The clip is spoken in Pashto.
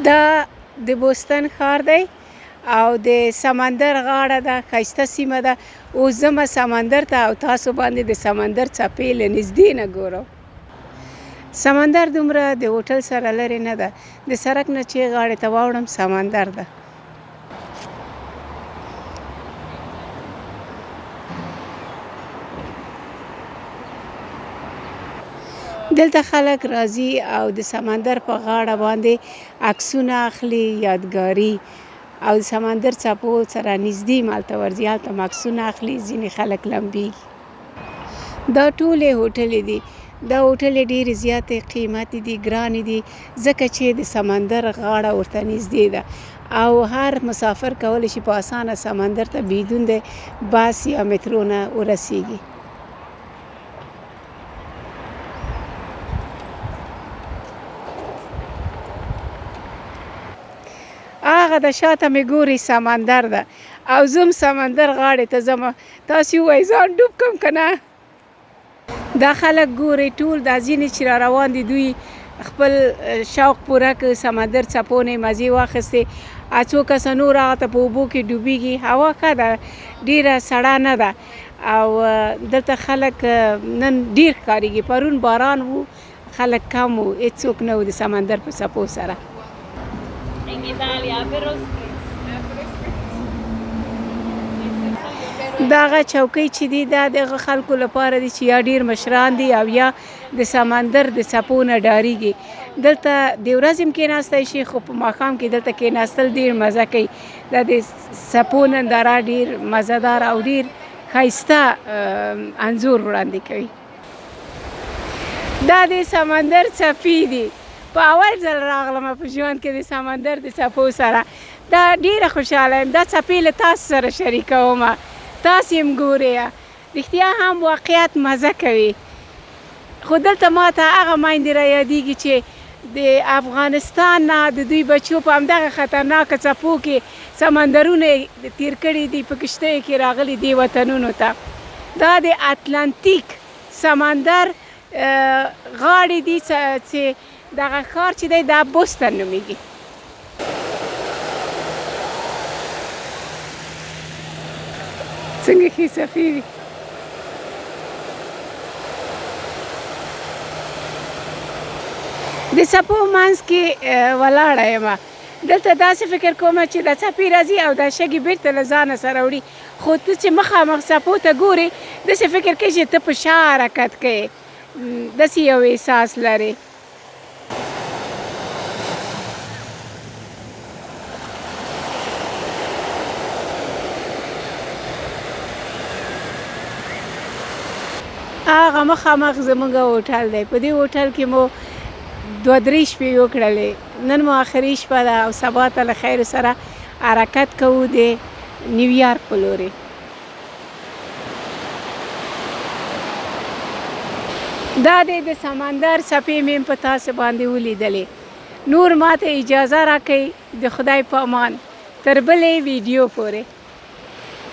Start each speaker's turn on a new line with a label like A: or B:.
A: دا د بوستن ښار دی او د سمندر غاړه ده، ښایسته سیمه ده. اوس ځمه سمندر ته او تاسو باندې د سمندر څپې له نږدې نه ګورم. سمندر دومره د هوټل سره لرې نه ده، د سړک نه چې غاړې ته واوړم سمندر ده. دلته خلک راځي او د سمندر په غاړه باندې عکسونه اخلي، یادګاري، او د سمندر څپو سره نږدې مالته ورځي، هلته هم عکسونه اخلي، ځینې خلک لمبېږي. دا ټولې هوټلې دي. دا هوټلې ډېرې زیاتې قیمتي دي، ګرانې دي، ځکه چې د سمندر غاړه ورته نږدې ده او هر مسافر کولی شي په اسانه سمندر ته بدون د بس یا مترو نه ورسیږي. هغه د شاته مې ګوري سمندر ده او زه هم سمندر غاړې ته ځم. تاسې ووایئ ځان ډوب کړم که نه؟ دا خلک ګورئ ټول دا ځینې چې را روان دي، دوی خپل شوق پوره کړ، سمندر څپو نه یې مزې واخیستې. څو کسه نور هغه په اوبو کې ډوبېږي. هوا ښه ده، ډېره سړه نه ده او دلته خلک نن ډېر ښکارېږي. پرون باران و، خلک کم و، هېڅوک نه و د سمندر په څپو سره. دغه چوکۍ چې دي دا د هغه خلکو لپاره دي چې یا ډېر مشران دي او یا د سمندر د څپو نه ډارېږي. دلته د ورځې هم کېناستی شي، خو په ماښام کې دلته کېناستل ډېر مزه کوي. دا د څپو ننداره ډېر مزهدار او ډېر ښایسته انځور وړاندې کوي. دا د سمندر څپې دي. په اول ځل راغلم په ژوند کې د سمندر د څپو سره. دا ډېره خوشحاله یم. دا څپې له تاسو سره شریکوم، تاسې هم ګورئ. رښتیا هم واقعیت مزه کوي. خو دلته ماته هغه میندې را یادېږي چې د افغانستان نه د دوی بچو په همدغه خطرناکه څپو کې سمندرونه تیر کړي دي، په کښتیو کې راغلي دي وطنونو ته. دا د اتلانتیک سمندر غاړې دي چې دغه ښار چې دی دا بوستن نومیږي. څنګه ښې څپې دي. د څپو منځ کې ولاړه یم. دلته داسې فکر کوم چې دا څپې راځي او دا شګې بېرته له ځانه سره وړي، خو ته چې مخامخ څپو ته ګورې داسې فکر کوې چې ته په شا حرکت کوې، داسې یو احساس لرې. هغه مخامخ زموږ هوټل دی. په دې هوټل کې مو 2-3 شپې وکړلې. نن مو آخري شپه ده او سبا ته له خیر سره حرکت کوو د نیویارک په لورې. دا دی د سمندر څپې مې په تاسو باندې ولیدلې. نور ماته اجازه راکئ. د خدای په امان تر بلې ویډیو پورې.